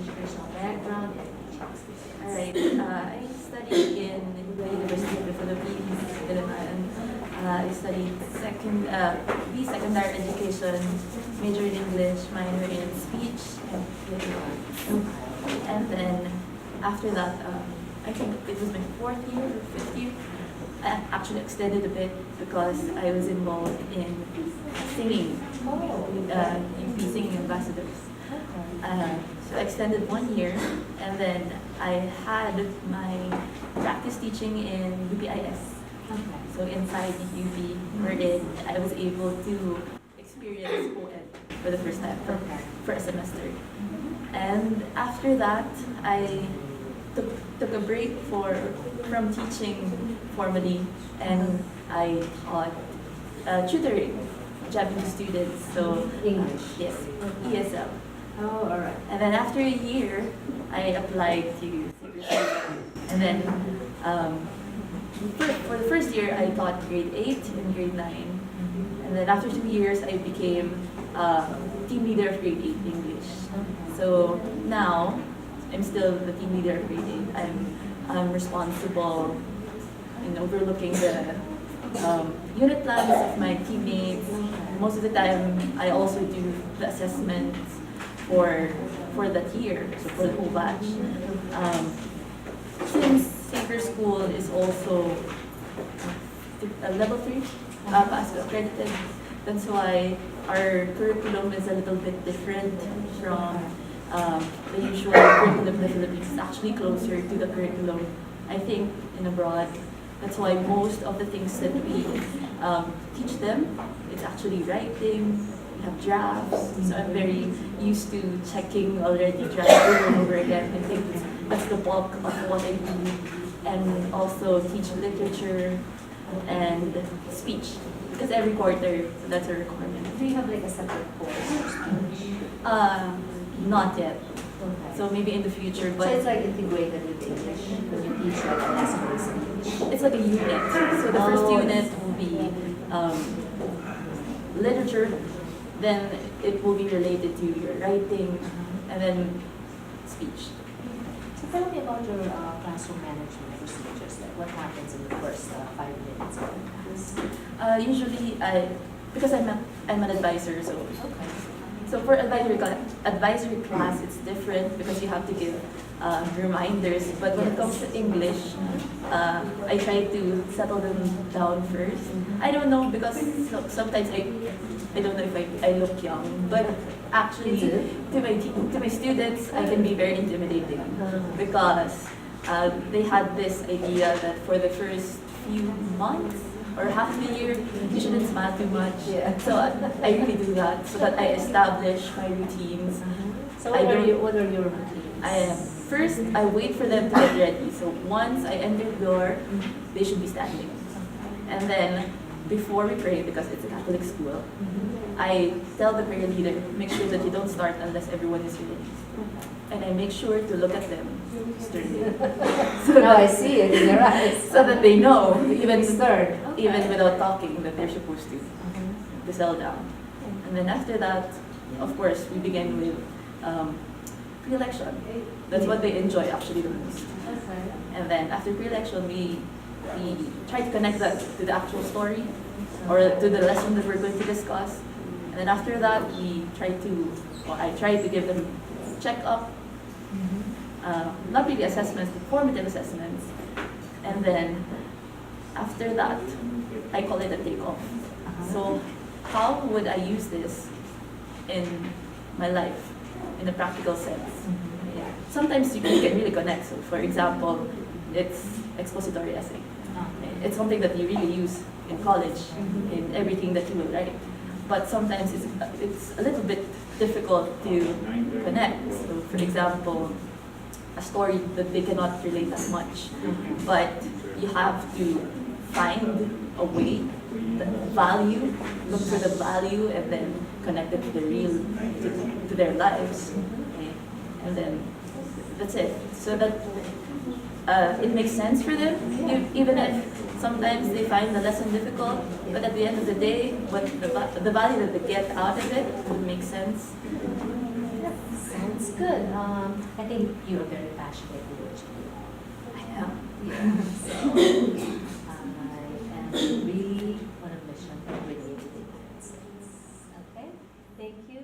educational background and teaching skills? Alright, I studied in the University of the Philippines, Diliman. I studied secondary education, major in English, minor in speech and literature. And then after that, I think it was my fourth year or fifth year. I actually extended a bit because I was involved in singing with UP Singing Ambassadors. So I extended 1 year, and then I had my practice teaching in UPIS. So inside UP, wherein I was able to experience co-ed for the first time for a semester. And after that, I took a break from teaching formally, and I taught tutoring Japanese students. So English? Yes, ESL. Oh, all right. And then after a year, I applied to Secret. And then for the first year, I taught grade 8 and grade 9. And then after 2 years, I became team leader of grade 8 English. So now, I'm still the team leader of grade 8. I'm responsible in overlooking the unit plans of my teammates. Most of the time, I also do the assessments for that year, so for the whole batch. Since Safer School is also a level 3 pass accredited, that's why our curriculum is a little bit different from the usual curriculum in the Philippines. It's actually closer to the curriculum, I think, in abroad. That's why most of the things that we teach them, it's actually writing. We have drafts, so I'm very used to checking already drafts over and over again. I think that's the bulk of what I do, and also teach literature and speech, because every quarter that's a requirement. Do you have like a separate course for speech? Not yet. Okay. So maybe in the future, So but it's like integrated with English when you teach like a lesson in English. it's like a unit. So the first Oh, unit will be literature, then it will be related to your writing, and then speech. So tell me about your classroom management procedures. Like what happens in the first 5 minutes of class? Usually, because I'm an advisor, so Okay. so for advisory class, it's different because you have to give reminders. But when it comes to English, I try to settle them down first. I don't know, because sometimes I don't know if I look young, but actually to my students, I can be very intimidating because they had this idea that for the first few months or half the year, you shouldn't smile too much. Yeah. So I really do that so that I establish my routines. So I what are your routines? First, I wait for them to get ready. So once I enter the door, they should be standing. And then before we pray, because it's a Catholic school, I tell the prayer leader, make sure that you don't start unless everyone is ready. And I make sure to look at them sternly. Now I see it in your eyes. So that they know, even Stern. even without talking, that they're supposed to settle down. And then after that, of course, we begin with pre-election. That's what they enjoy actually the most. Okay. And then after pre-election, we try to connect that to the actual story or to the lesson that we're going to discuss. And then after that, I try to give them check-up, not really assessments, but formative assessments. And then after that, I call it a take-off. So how would I use this in my life, in a practical sense? Sometimes you can really connect. So for example, it's expository essay. It's something that you really use in college, in everything that you will write. But sometimes it's a little bit difficult to connect. So for example, a story that they cannot relate that much. But you have to find a way, the value, look for the value, and then connect it to the real, to their lives. Okay? And then that's it. So that it makes sense for them, even if Sometimes they find the lesson difficult, but at the end of the day, what the value that they get out of it would make sense. Sounds good. I think you're very passionate with what you do. I am. Yeah. So, and really want to mission every day to the United States. Okay? Thank you,